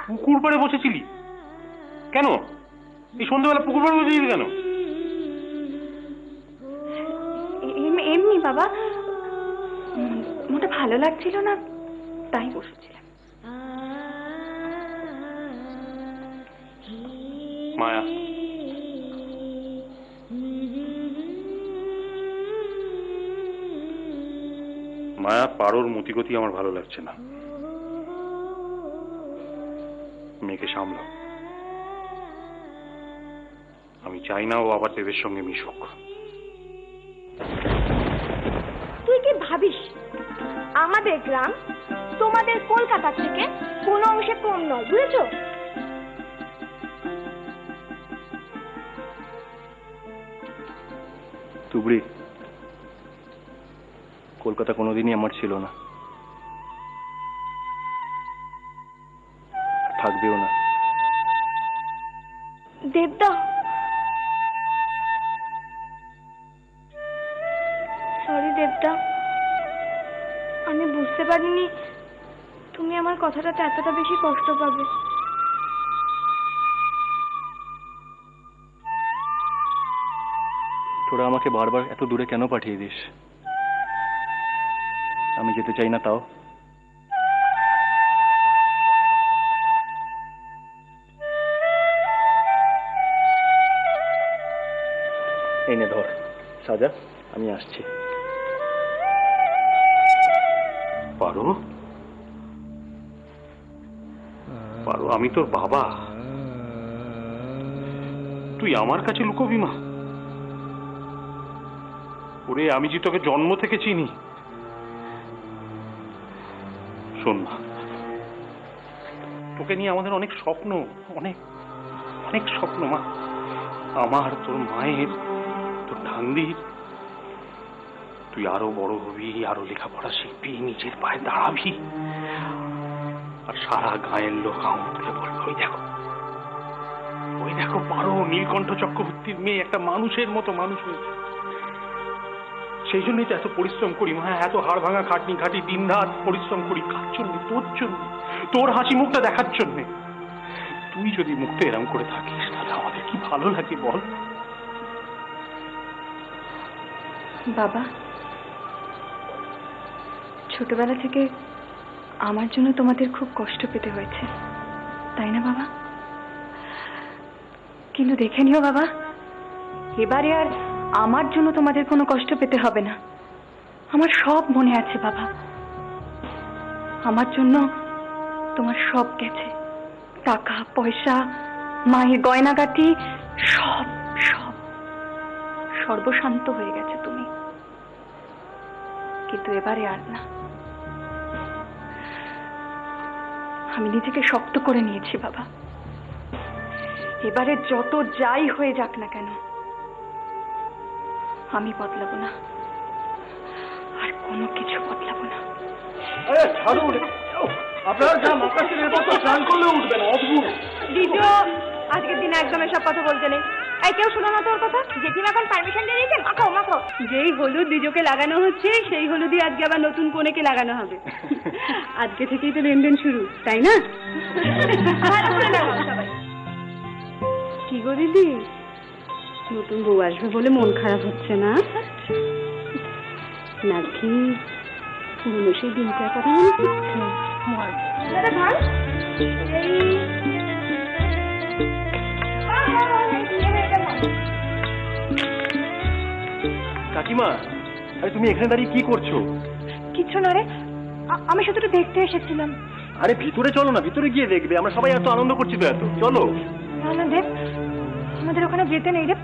পুকুর পাড়ে বসেছিলি কেন? এই সন্ধ্যাবেলা পুকুর পাড়ে বসেছিলি কেন? এমনি বাবা, মোটা ভালো লাগছিল না, তাই বসেছিলাম। মায়া, মায়া, পারোর মতিগতি আমার ভালো লাগছে না। মেয়েকে সামলাও। আমি চাই না ও আবার দেবের সঙ্গে মিশুক। তুই কি ভাবিস আমাদের গ্রাম তোমাদের কলকাতা থেকে কোনো অংশে কম নয়, বুঝেছ? তুবড়ি, কলকাতা কোনোদিনই আমার ছিল না, থাকবেও না। দেবদা, সরি দেবদা, আমি বুঝতে পারিনি তুমি আমার কথাটাতে এতটা বেশি কষ্ট পাবে। তোরা আমাকে বারবার এত দূরে কেন পাঠিয়ে দিস? আমি যেতে চাই না তাও? এই নে ধর, সাজা, আমি আসছি। পারো, পারো, আমি তোর বাবা, তুই আমার কাছে লুকোবি মা? ওরে, আমি যে তোকে জন্ম থেকে চিনি। শোন মা, তোকে নিয়ে আমাদের অনেক স্বপ্ন, অনেক অনেক স্বপ্ন মা। আমার, তোর মায়ের, তোর ঠান্দির। তুই আরো বড় হবি, আরো লেখাপড়া শিখবি, নিজের পায়ে দাঁড়াবি, আর সারা গায়ের লোক আমাকে বলবে, ওই দেখো, ওই দেখো পারো, নীলকণ্ঠ চক্রবর্তীর মেয়ে একটা মানুষের মতো মানুষ হয়েছে। সেই জন্যই তো এত পরিশ্রম করি মা, এত হাড় ভাঙা খাটনি খাটি, দিন রাত পরিশ্রম করি। কার জন্য? তোর জন্য, তোর হাসি মুখটা দেখার জন্য। তুই যদি মুখটা এরম করে থাকিস তাহলে আমাদের কি ভালো লাগে বল? বাবা, ছোটবেলা থেকে আমার জন্য তোমাদের খুব কষ্ট পেতে হয়েছে, তাই না বাবা? কিন্তু দেখে নিও বাবা, এবারে আর আমার জন্য তোমাদের কোনো কষ্ট পেতে হবে না। আমার সব মনে আছে বাবা, আমার জন্য তোমার সব গেছে, টাকা পয়সা, মায়ের গয়নাগাটি, সব সব সর্বশান্ত হয়ে গেছে তুমি। কিন্তু এবারে আর না। আমি নিজেকে শক্ত করে নিয়েছি বাবা, এবারে যত যাই হয়ে যাক না কেন আমি বদলাবো না, আর কোনো কিছু বদলাবো না। আরে ছাড়ুন, আপনার যা মাকাশের এবার তো স্নান করলে উঠবে না, অদ্ভুত। দিজো, আজকের দিনে একদম এসব কথা বলতে নেই। এই কেউ শোনো না তোর কথা? জেঠিমা এখন পারমিশন দিয়ে দিয়েছে, মাখাও মাখাও। যেই হলুদ দিজোকে লাগানো হচ্ছে সেই হলুদই আজকে আবার নতুন কনেকে লাগানো হবে। আজকে থেকেই তো লেনদেন শুরু, তাই না? কি গো দিদি, নতুন বউ আসবে বলে মন খারাপ হচ্ছে না? নাকি পুরনো সেই দিনটার কথা মনে পড়ছে? কাকিমা, আরে তুমি এখানে দাঁড়িয়ে কি করছো? কিচ্ছু না রে, আমি শুধু একটু দেখতে এসেছিলাম। আরে ভিতরে চলো না, ভিতরে গিয়ে দেখবে, আমরা সবাই এত আনন্দ করছি তো, এত চলো। না না দেব, আমাদের ওখানে যেতে নেই রে।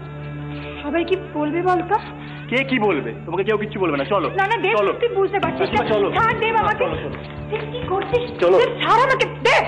সবাই কি বলবে বলতো? কে কি বলবে? তোমাকে কেউ কিচ্ছু বলবে না, চলো। না না দেব, তুই বুঝতে পারছিস না। চলো, ছাড় দেব আমাকে। চলো। কি করছিস? চলো, ছাড় আমাকে দেব।